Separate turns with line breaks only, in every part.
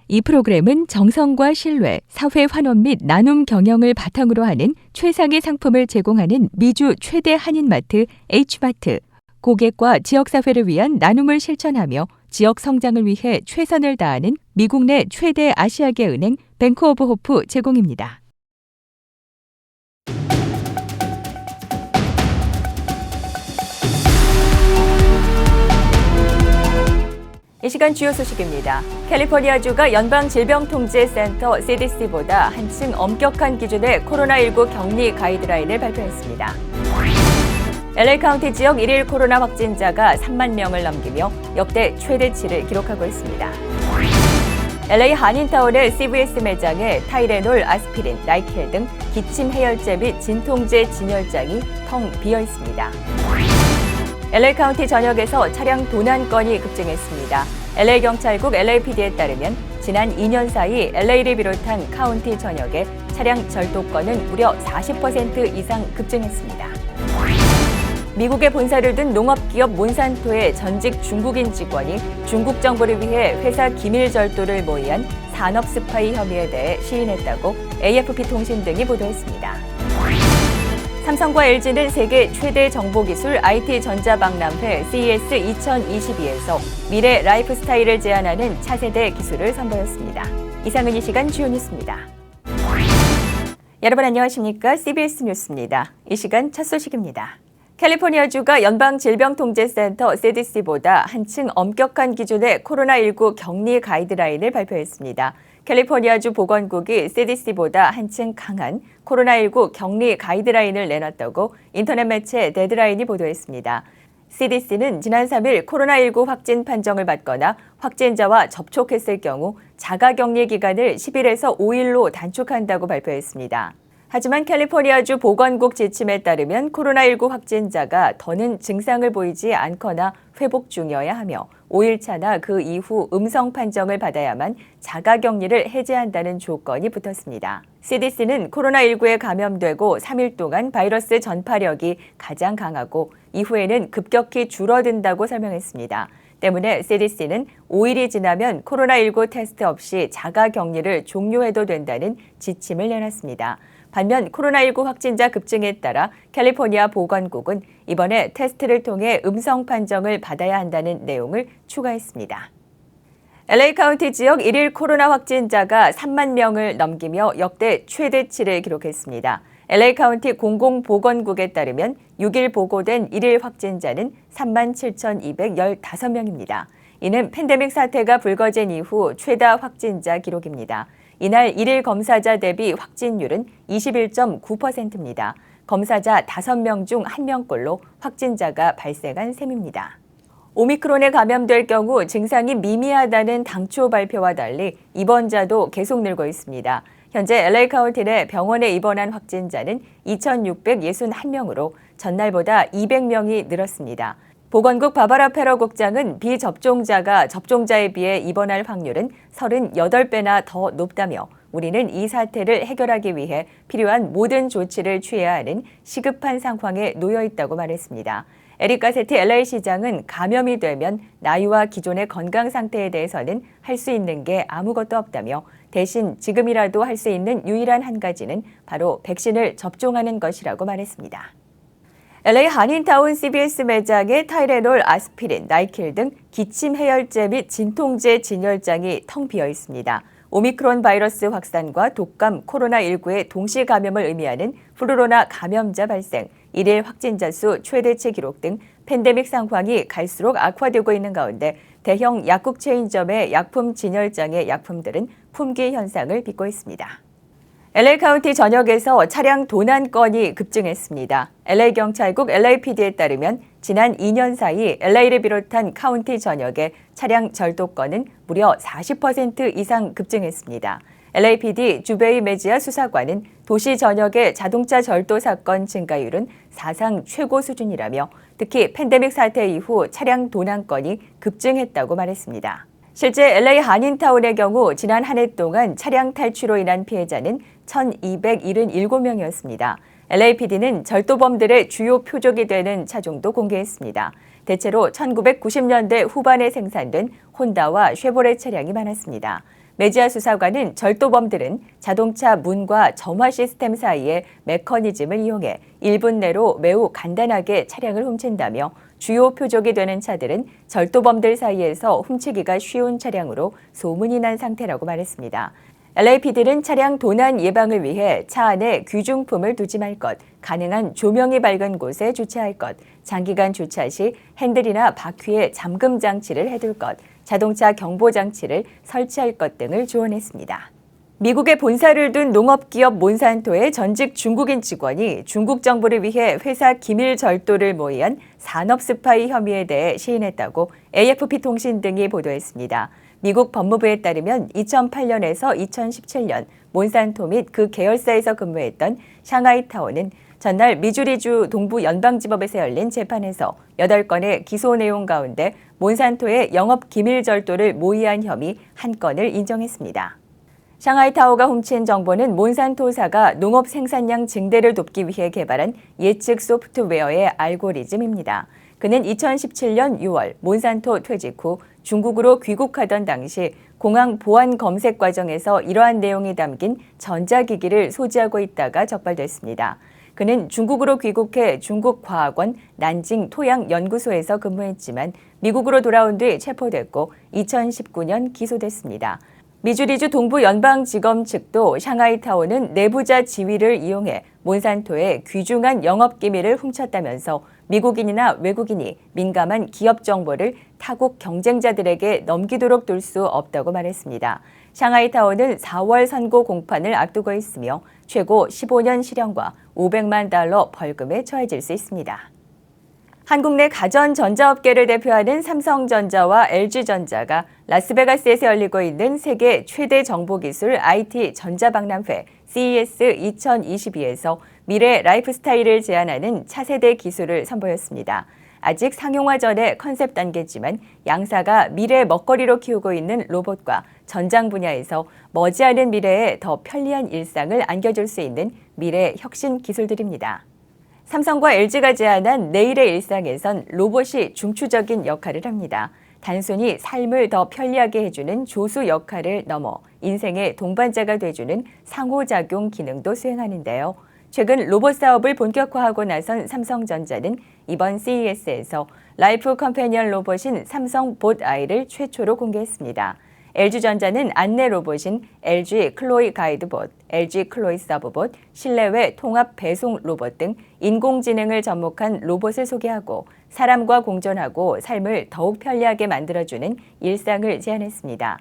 이 프로그램은 정성과 신뢰, 사회 환원 및 나눔 경영을 바탕으로 하는 최상의 상품을 제공하는 미주 최대 한인마트 H마트, 고객과 지역사회를 위한 나눔을 실천하며 지역 성장을 위해 최선을 다하는 미국 내 최대 아시아계 은행 뱅크 오브 호프 제공입니다. 이 시간 주요 소식입니다. 캘리포니아주가 연방질병통제센터 CDC보다 한층 엄격한 기준의 코로나19 격리 가이드라인을 발표했습니다. LA 카운티 지역 1일 코로나 확진자가 3만 명을 넘기며 역대 최대치를 기록하고 있습니다. LA 한인타운의 CVS 매장에 타이레놀, 아스피린, 나이킬 등 기침 해열제 및 진통제 진열장이 텅 비어 있습니다. LA 카운티 전역에서 차량 도난 건이 급증했습니다. LA 경찰국 LAPD에 따르면 지난 2년 사이 LA를 비롯한 카운티 전역의 차량 절도 건은 무려 40% 이상 급증했습니다. 미국에 본사를 둔 농업기업 몬산토의 전직 중국인 직원이 중국 정부를 위해 회사 기밀 절도를 모의한 산업 스파이 혐의에 대해 시인했다고 AFP 통신 등이 보도했습니다. 삼성과 LG는 세계 최대 정보기술 IT 전자박람회 CES 2022에서 미래 라이프 스타일을 제안하는 차세대 기술을 선보였습니다. 이상은 이 시간 주요 뉴스입니다. 여러분 안녕하십니까? CBS 뉴스입니다. 이 시간 첫 소식입니다. 캘리포니아주가 연방질병통제센터 CDC보다 한층 엄격한 기준의 코로나19 격리 가이드라인을 발표했습니다. 캘리포니아주 보건국이 CDC보다 한층 강한 코로나19 격리 가이드라인을 내놨다고 인터넷 매체 데드라인이 보도했습니다. CDC는 지난 3일 코로나19 확진 판정을 받거나 확진자와 접촉했을 경우 자가격리 기간을 10일에서 5일로 단축한다고 발표했습니다. 하지만 캘리포니아주 보건국 지침에 따르면 코로나19 확진자가 더는 증상을 보이지 않거나 회복 중이어야 하며 5일차나 그 이후 음성 판정을 받아야만 자가격리를 해제한다는 조건이 붙었습니다. CDC는 코로나19에 감염되고 3일 동안 바이러스 전파력이 가장 강하고 이후에는 급격히 줄어든다고 설명했습니다. 때문에 CDC는 5일이 지나면 코로나19 테스트 없이 자가격리를 종료해도 된다는 지침을 내놨습니다. 반면 코로나19 확진자 급증에 따라 캘리포니아 보건국은 이번에 테스트를 통해 음성 판정을 받아야 한다는 내용을 추가했습니다. LA 카운티 지역 1일 코로나 확진자가 3만 명을 넘기며 역대 최대치를 기록했습니다. LA 카운티 공공보건국에 따르면 6일 보고된 1일 확진자는 3만 7,215명입니다. 이는 팬데믹 사태가 불거진 이후 최다 확진자 기록입니다. 이날 1일 검사자 대비 확진율은 21.9%입니다. 검사자 5명 중 1명꼴로 확진자가 발생한 셈입니다. 오미크론에 감염될 경우 증상이 미미하다는 당초 발표와 달리 입원자도 계속 늘고 있습니다. 현재 LA 카운티 내 병원에 입원한 확진자는 2,661명으로 전날보다 200명이 늘었습니다. 보건국 바바라 페러 국장은 비접종자가 접종자에 비해 입원할 확률은 38배나 더 높다며 우리는 이 사태를 해결하기 위해 필요한 모든 조치를 취해야 하는 시급한 상황에 놓여 있다고 말했습니다. 에릭 가세티 LA 시장은 감염이 되면 나이와 기존의 건강 상태에 대해서는 할 수 있는 게 아무것도 없다며 대신 지금이라도 할 수 있는 유일한 한 가지는 바로 백신을 접종하는 것이라고 말했습니다. LA 한인타운 CVS 매장에 타이레놀, 아스피린, 나이킬 등 기침 해열제 및 진통제 진열장이 텅 비어 있습니다. 오미크론 바이러스 확산과 독감 코로나19의 동시 감염을 의미하는 플루로나 감염자 발생, 1일 확진자 수 최대치 기록 등 팬데믹 상황이 갈수록 악화되고 있는 가운데 대형 약국 체인점의 약품 진열장의 약품들은 품귀 현상을 빚고 있습니다. LA 카운티 전역에서 차량 도난 건이 급증했습니다. LA 경찰국 LAPD에 따르면 지난 2년 사이 LA를 비롯한 카운티 전역의 차량 절도 건은 무려 40% 이상 급증했습니다. LAPD 주베이 메지아 수사관은 도시 전역의 자동차 절도 사건 증가율은 사상 최고 수준이라며 특히 팬데믹 사태 이후 차량 도난 건이 급증했다고 말했습니다. 실제 LA 한인타운의 경우 지난 한 해 동안 차량 탈취로 인한 피해자는 1,277명이었습니다. LAPD는 절도범들의 주요 표적이 되는 차종도 공개했습니다. 대체로 1990년대 후반에 생산된 혼다와 쉐보레 차량이 많았습니다. 메지아 수사관은 절도범들은 자동차 문과 점화 시스템 사이의 메커니즘을 이용해 1분 내로 매우 간단하게 차량을 훔친다며 주요 표적이 되는 차들은 절도범들 사이에서 훔치기가 쉬운 차량으로 소문이 난 상태라고 말했습니다. LAPD는 차량 도난 예방을 위해 차 안에 귀중품을 두지 말 것, 가능한 조명이 밝은 곳에 주차할 것, 장기간 주차 시 핸들이나 바퀴에 잠금 장치를 해둘 것, 자동차 경보 장치를 설치할 것 등을 조언했습니다. 미국에 본사를 둔 농업기업 몬산토의 전직 중국인 직원이 중국 정부를 위해 회사 기밀 절도를 모의한 산업 스파이 혐의에 대해 시인했다고 AFP 통신 등이 보도했습니다. 미국 법무부에 따르면 2008년에서 2017년 몬산토 및 그 계열사에서 근무했던 샹하이타오는 전날 미주리주 동부 연방지법에서 열린 재판에서 8건의 기소 내용 가운데 몬산토의 영업 기밀 절도를 모의한 혐의 1건을 인정했습니다. 샹하이타오가 훔친 정보는 몬산토사가 농업 생산량 증대를 돕기 위해 개발한 예측 소프트웨어의 알고리즘입니다. 그는 2017년 6월 몬산토 퇴직 후 중국으로 귀국하던 당시 공항 보안 검색 과정에서 이러한 내용이 담긴 전자기기를 소지하고 있다가 적발됐습니다. 그는 중국으로 귀국해 중국과학원 난징 토양연구소에서 근무했지만 미국으로 돌아온 뒤 체포됐고 2019년 기소됐습니다. 미주리주 동부연방지검 측도 샹하이타오는 내부자 지위를 이용해 몬산토의 귀중한 영업기밀을 훔쳤다면서 미국인이나 외국인이 민감한 기업 정보를 타국 경쟁자들에게 넘기도록 둘 수 없다고 말했습니다. 샹하이타오는 4월 선고 공판을 앞두고 있으며 최고 15년 실형과 $500만 벌금에 처해질 수 있습니다. 한국 내 가전 전자업계를 대표하는 삼성전자와 LG전자가 라스베가스에서 열리고 있는 세계 최대 정보기술 IT 전자박람회 CES 2022에서 미래 라이프스타일을 제안하는 차세대 기술을 선보였습니다. 아직 상용화 전의 컨셉 단계지만 양사가 미래 먹거리로 키우고 있는 로봇과 전장 분야에서 머지않은 미래에 더 편리한 일상을 안겨줄 수 있는 미래 혁신 기술들입니다. 삼성과 LG가 제안한 내일의 일상에선 로봇이 중추적인 역할을 합니다. 단순히 삶을 더 편리하게 해주는 조수 역할을 넘어 인생의 동반자가 돼주는 상호작용 기능도 수행하는데요. 최근 로봇 사업을 본격화하고 나선 삼성전자는 이번 CES에서 라이프 컴패니언 로봇인 삼성 봇아이를 최초로 공개했습니다. LG전자는 안내 로봇인 LG 클로이 가이드봇, LG 클로이 서브봇, 실내외 통합 배송 로봇 등 인공지능을 접목한 로봇을 소개하고 사람과 공존하고 삶을 더욱 편리하게 만들어주는 일상을 제안했습니다.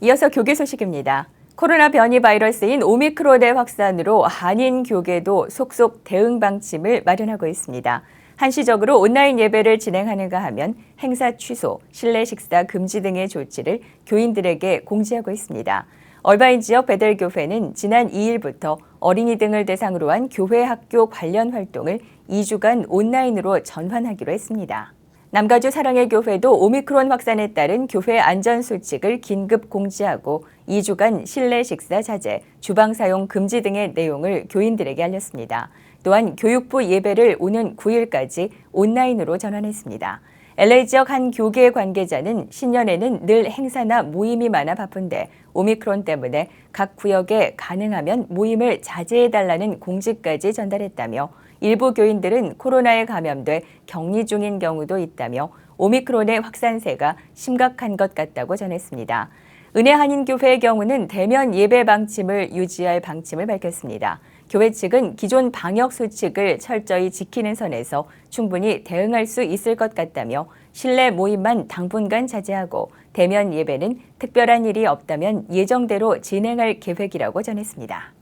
이어서 교계 소식입니다. 코로나 변이 바이러스인 오미크론의 확산으로 한인 교계도 속속 대응 방침을 마련하고 있습니다. 한시적으로 온라인 예배를 진행하는가 하면 행사 취소, 실내 식사 금지 등의 조치를 교인들에게 공지하고 있습니다. 얼바인 지역 베델교회는 지난 2일부터 어린이 등을 대상으로 한 교회 학교 관련 활동을 2주간 온라인으로 전환하기로 했습니다. 남가주 사랑의 교회도 오미크론 확산에 따른 교회 안전수칙을 긴급 공지하고 2주간 실내 식사 자제, 주방 사용 금지 등의 내용을 교인들에게 알렸습니다. 또한 교육부 예배를 오는 9일까지 온라인으로 전환했습니다. LA 지역 한 교계 관계자는 신년에는 늘 행사나 모임이 많아 바쁜데 오미크론 때문에 각 구역에 가능하면 모임을 자제해달라는 공지까지 전달했다며 일부 교인들은 코로나에 감염돼 격리 중인 경우도 있다며 오미크론의 확산세가 심각한 것 같다고 전했습니다. 은혜 한인교회의 경우는 대면 예배 방침을 유지할 방침을 밝혔습니다. 교회 측은 기존 방역 수칙을 철저히 지키는 선에서 충분히 대응할 수 있을 것 같다며 실내 모임만 당분간 자제하고 대면 예배는 특별한 일이 없다면 예정대로 진행할 계획이라고 전했습니다.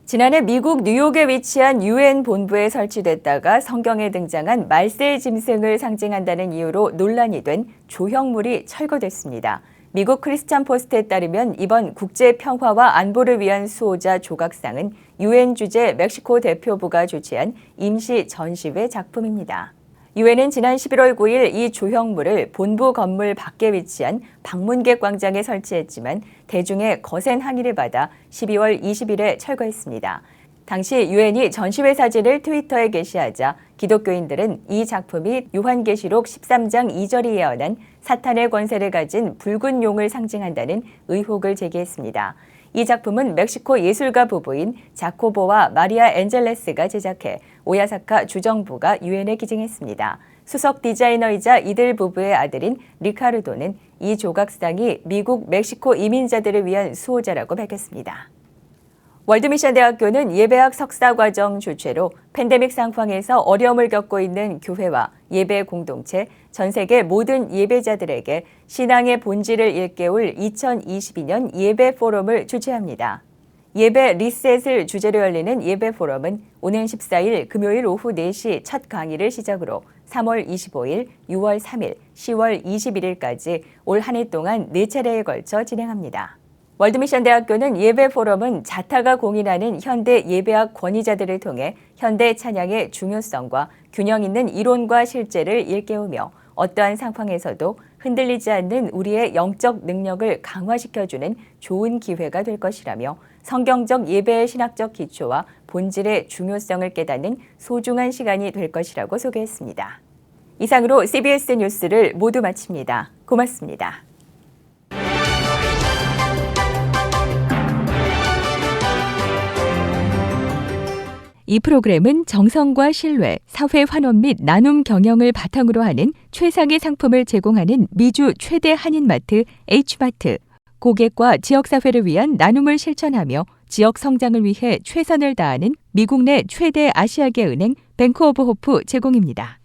지난해 미국 뉴욕에 위치한 UN 본부에 설치됐다가 성경에 등장한 말세의 짐승을 상징한다는 이유로 논란이 된 조형물이 철거됐습니다. 미국 크리스찬 포스트에 따르면 이번 국제 평화와 안보를 위한 수호자 조각상은 UN 주재 멕시코 대표부가 주최한 임시 전시회 작품입니다. 유엔은 지난 11월 9일 이 조형물을 본부 건물 밖에 위치한 방문객 광장에 설치했지만 대중의 거센 항의를 받아 12월 20일에 철거했습니다. 당시 유엔이 전시회 사진을 트위터에 게시하자 기독교인들은 이 작품이 요한계시록 13장 2절이 예언한 사탄의 권세를 가진 붉은 용을 상징한다는 의혹을 제기했습니다. 이 작품은 멕시코 예술가 부부인 자코보와 마리아 엔젤레스가 제작해 오야사카 주정부가 유엔에 기증했습니다. 수석 디자이너이자 이들 부부의 아들인 리카르도는 이 조각상이 미국 멕시코 이민자들을 위한 수호자라고 밝혔습니다. 월드미션 대학교는 예배학 석사과정 주최로 팬데믹 상황에서 어려움을 겪고 있는 교회와 예배 공동체, 전 세계 모든 예배자들에게 신앙의 본질을 일깨울 2022년 예배 포럼을 주최합니다. 예배 리셋을 주제로 열리는 예배 포럼은 오는 14일 금요일 오후 4시 첫 강의를 시작으로 3월 25일, 6월 3일, 10월 21일까지 올 한 해 동안 4차례에 걸쳐 진행합니다. 월드미션 대학교는 예배 포럼은 자타가 공인하는 현대 예배학 권위자들을 통해 현대 찬양의 중요성과 균형 있는 이론과 실제를 일깨우며 어떠한 상황에서도 흔들리지 않는 우리의 영적 능력을 강화시켜주는 좋은 기회가 될 것이라며 성경적 예배의 신학적 기초와 본질의 중요성을 깨닫는 소중한 시간이 될 것이라고 소개했습니다. 이상으로 CBS 뉴스를 모두 마칩니다. 고맙습니다. 이 프로그램은 정성과 신뢰, 사회 환원 및 나눔 경영을 바탕으로 하는 최상의 상품을 제공하는 미주 최대 한인마트 H마트, 고객과 지역사회를 위한 나눔을 실천하며 지역 성장을 위해 최선을 다하는 미국 내 최대 아시아계 은행 뱅크 오브 호프 제공입니다.